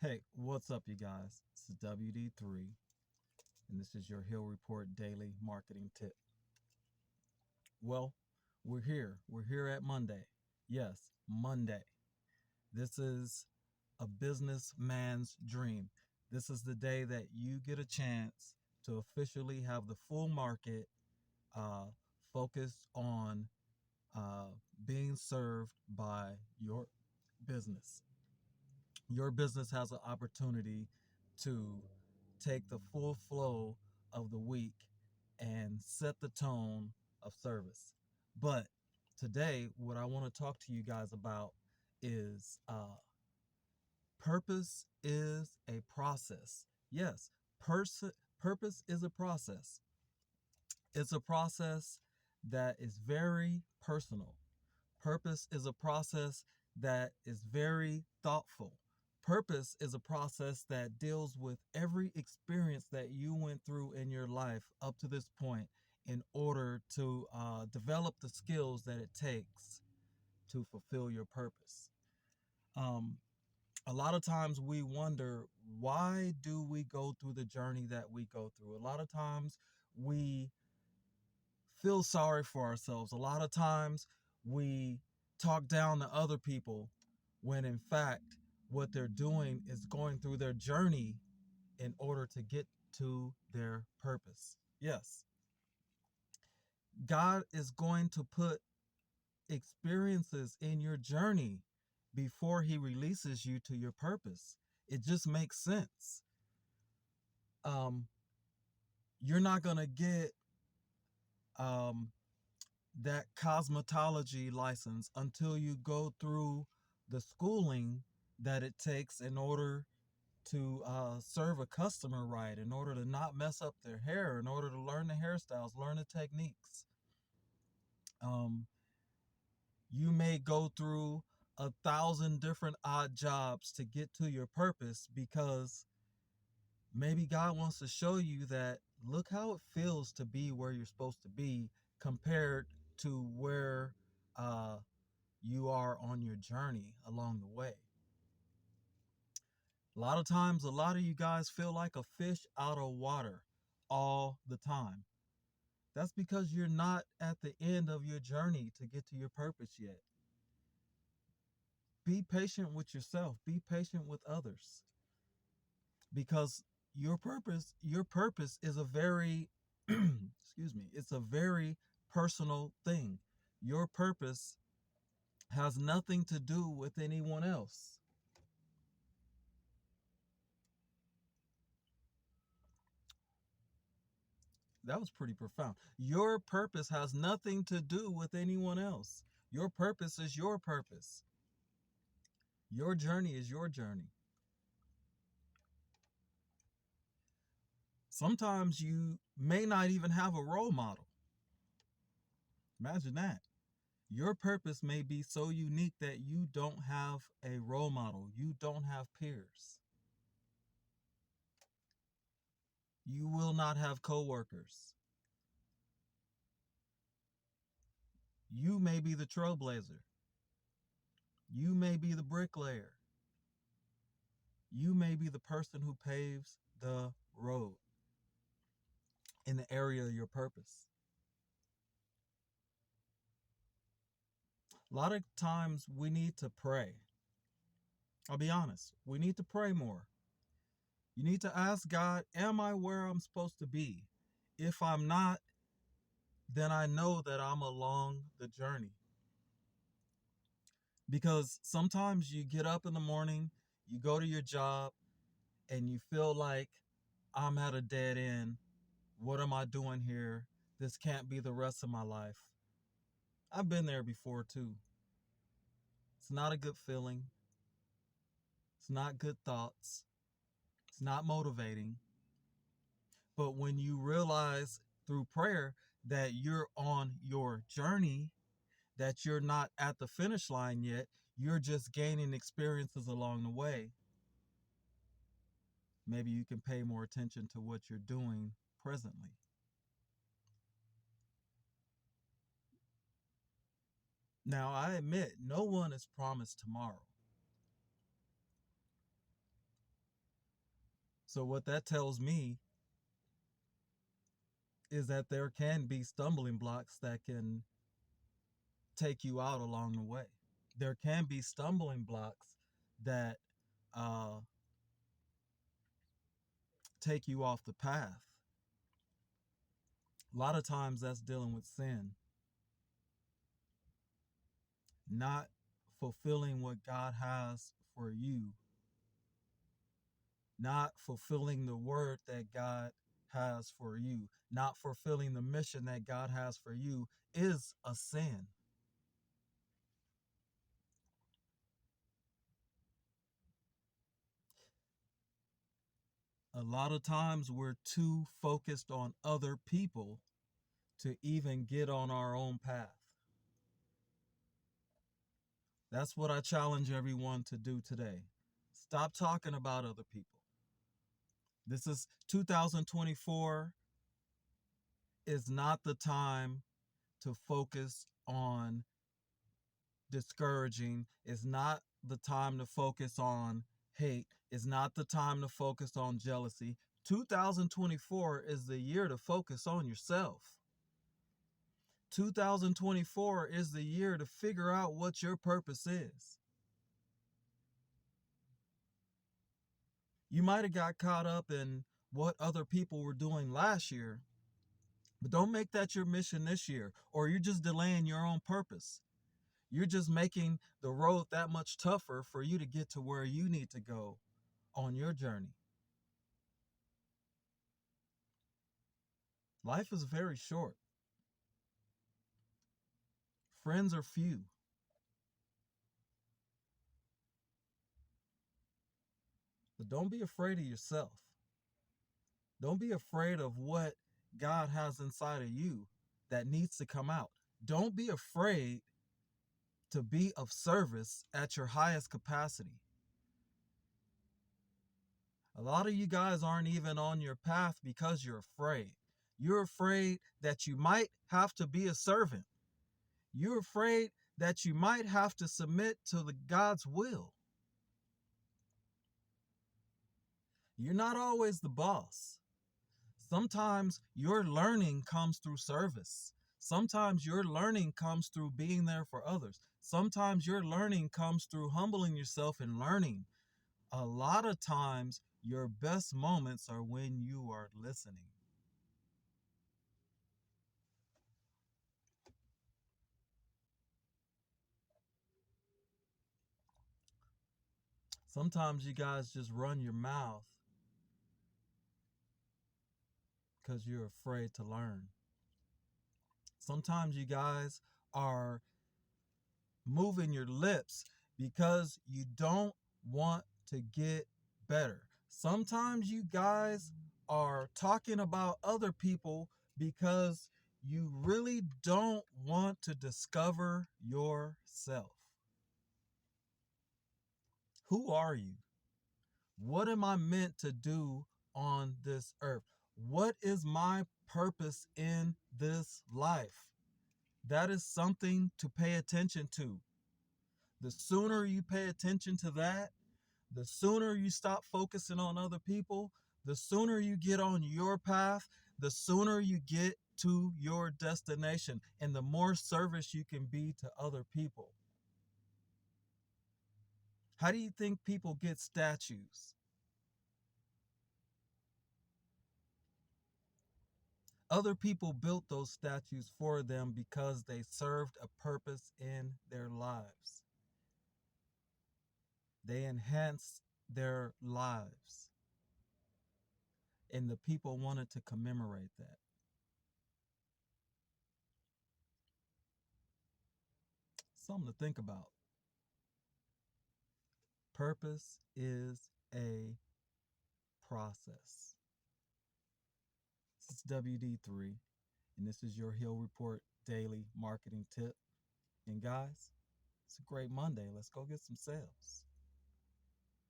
Hey, what's up, you guys? This is WD3, and this is your Hill Report Daily Marketing Tip. Well, we're here. We're here at Monday. Yes, Monday. This is a businessman's dream. This is the day that you get a chance to officially have the full market uh, focused on uh, being served by your business. Your business has an opportunity to take the full flow of the week and set the tone of service. But today, what I want to talk to you guys about is purpose is a process. Yes, purpose is a process. It's a process that is very personal. Purpose is a process that is very thoughtful. Purpose is a process that deals with every experience that you went through in your life up to this point in order to develop the skills that it takes to fulfill your purpose. Um, a lot of times we wonder, why do we go through the journey that we go through? A lot of times we feel sorry for ourselves. A lot of times we talk down to other people when in fact what they're doing is going through their journey in order to get to their purpose. Yes, God is going to put experiences in your journey before he releases you to your purpose. It just makes sense. Um, you're not going to get um, that cosmetology license until you go through the schooling that it takes in order to serve a customer right, in order to not mess up their hair, in order to learn the hairstyles, learn the techniques. Um, you may go through 1,000 different odd jobs to get to your purpose because maybe God wants to show you that look how it feels to be where you're supposed to be compared to where uh, you are on your journey along the way. A lot of times, a lot of you guys feel like a fish out of water all the time. That's because you're not at the end of your journey to get to your purpose yet. Be patient with yourself, be patient with others, because your purpose is a very excuse me, it's a very personal thing. Your purpose has nothing to do with anyone else. That was pretty profound. Your purpose has nothing to do with anyone else. Your purpose is your purpose. Your journey is your journey. Sometimes you may not even have a role model. Imagine that. Your purpose may be so unique that you don't have a role model. You don't have peers. You will not have coworkers. You may be the trailblazer. You may be the bricklayer. You may be the person who paves the road in the area of your purpose. A lot of times we need to pray. I'll be honest. We need to pray more. You need to ask God, am I where I'm supposed to be? If I'm not, then I know that I'm along the journey. Because sometimes you get up in the morning, you go to your job, and you feel like I'm at a dead end. What am I doing here? This can't be the rest of my life. I've been there before too. It's not a good feeling. It's not good thoughts. It's not motivating. But when you realize through prayer that you're on your journey, that you're not at the finish line yet, you're just gaining experiences along the way, maybe you can pay more attention to what you're doing presently. Now, I admit no one is promised tomorrow. So what that tells me is that there can be stumbling blocks that can take you out along the way. There can be stumbling blocks that uh, take you off the path. A lot of times that's dealing with sin, not fulfilling what God has for you, not fulfilling the word that God has for you, not fulfilling the mission that God has for you is a sin. A lot of times we're too focused on other people to even get on our own path. That's what I challenge everyone to do today. Stop talking about other people. This is 2024 is not the time to focus on discouraging. It's not the time to focus on hate. It's not the time to focus on jealousy. 2024 is the year to focus on yourself. 2024 is the year to figure out what your purpose is. You might have got caught up in what other people were doing last year, but don't make that your mission this year, or you're just delaying your own purpose. You're just making the road that much tougher for you to get to where you need to go on your journey. Life is very short. Friends are few. But don't be afraid of yourself. Don't be afraid of what God has inside of you that needs to come out. Don't be afraid to be of service at your highest capacity. A lot of you guys aren't even on your path because you're afraid. You're afraid that you might have to be a servant. You're afraid that you might have to submit to the God's will. You're not always the boss. Sometimes your learning comes through service. Sometimes your learning comes through being there for others. Sometimes your learning comes through humbling yourself and learning. A lot of times, your best moments are when you are listening. Sometimes you guys just run your mouth because you're afraid to learn. Sometimes you guys are moving your lips because you don't want to get better. Sometimes you guys are talking about other people because you really don't want to discover yourself. Who are you? What am I meant to do on this earth? What is my purpose in this life? That is something to pay attention to. The sooner you pay attention to that, the sooner you stop focusing on other people, the sooner you get on your path, the sooner you get to your destination, and the more service you can be to other people. How do you think people get statues? Other people built those statues for them because they served a purpose in their lives. They enhanced their lives, and the people wanted to commemorate that. Something to think about. Purpose is a process. This is WD3, and this is your Hill Report daily marketing tip. And guys, it's a great Monday. Let's go get some sales.